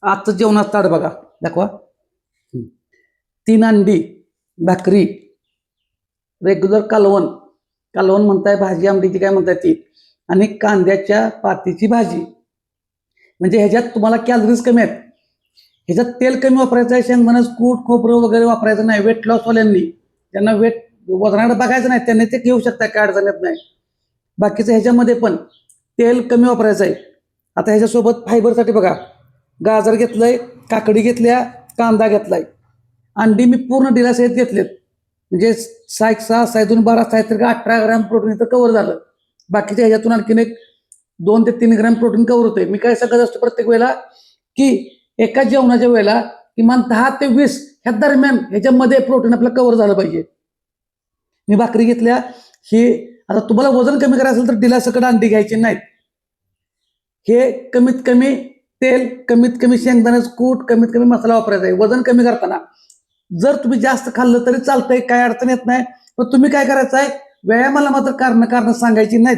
आजचं जेवणाचं ताट बघा, दाखवा. 3 अंडी, भाकरी, रेग्युलर कालवण, कालवण म्हणताय, भाजी आमटीची काय म्हणताय ती, आणि कांद्याच्या पातीची भाजी. म्हणजे ह्याच्यात तुम्हाला कॅलरीज कमी आहेत. ह्याच्यात तेल कमी वापरायचं आहे, शेंगदाणा कूट खोबरं वगैरे वापरायचं नाही. वेट लॉसवाल्यांनी, ज्यांना वजनाकडे बघायचं नाही त्यांनी ते घेऊ शकता, काय अडचण येत नाही. बाकीचं ह्याच्यामध्ये पण तेल कमी वापरायचं आहे. आता ह्याच्यासोबत फायबरसाठी बघा, गाजर घेतलंय, काकडी घेतल्या, कांदा घेतलाय, अंडी मी पूर्ण डिलासहित घेतलेत. म्हणजे 6 6 2 12 तर 18 ग्रॅम प्रोटीन तर कव्हर झालं. बाकीच्या ह्याच्यातून आणखीन एक 2 ते 3 ग्रॅम प्रोटीन कव्हर होते. मी काय सांगत असतो प्रत्येक वेळेला की एका जेवणाच्या वेळेला किमान 10 ते 20 ह्या दरम्यान ह्याच्यामध्ये प्रोटीन आपलं कव्हर झालं पाहिजे. मी भाकरी घेतल्या. हे आता तुम्हाला वजन कमी करायचं असेल तर डिलासकट अंडी घ्यायची नाहीत. हे कमीत कमी तेल, कमीत कमी शेंगदाण्याचं कूट, कमीत कमी मसाला वापरायचा आहे वजन कमी करताना. जर तुम्ही जास्त खाल्लं तरी चालतंय, काय अडचण येत नाही. पण तुम्ही काय करायचं आहे, व्यायामाला मात्र कारण सांगायची नाहीत,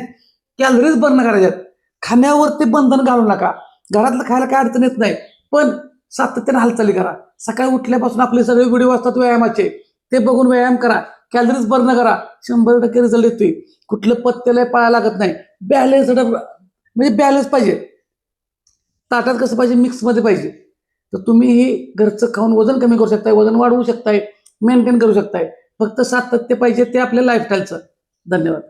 कॅलरीज बर्न करायच्यात. खाण्यावरती बंधन घालू नका. घरातलं खायला काय अडचण येत नाही, पण सातत्याने हालचाली करा. सकाळी उठल्यापासून आपले सगळे व्हिडिओ असतात व्यायामाचे, ते बघून व्यायाम करा, कॅलरीज बर्न करा. 100% रिझल्ट येतोय. कुठलं पत्त्याला पळायला लागत नाही. बॅलन्स, म्हणजे बॅलन्स पाहिजे. ताटात कसं पाहिजे, मिक्समध्ये पाहिजे. तर तुम्ही हे घरचं खाऊन वजन कमी करू शकताय, वजन वाढवू शकताय, मेंटेन करू शकताय. फक्त सातत्य पाहिजे, ते आपल्या लाईफस्टाईलचं. धन्यवाद.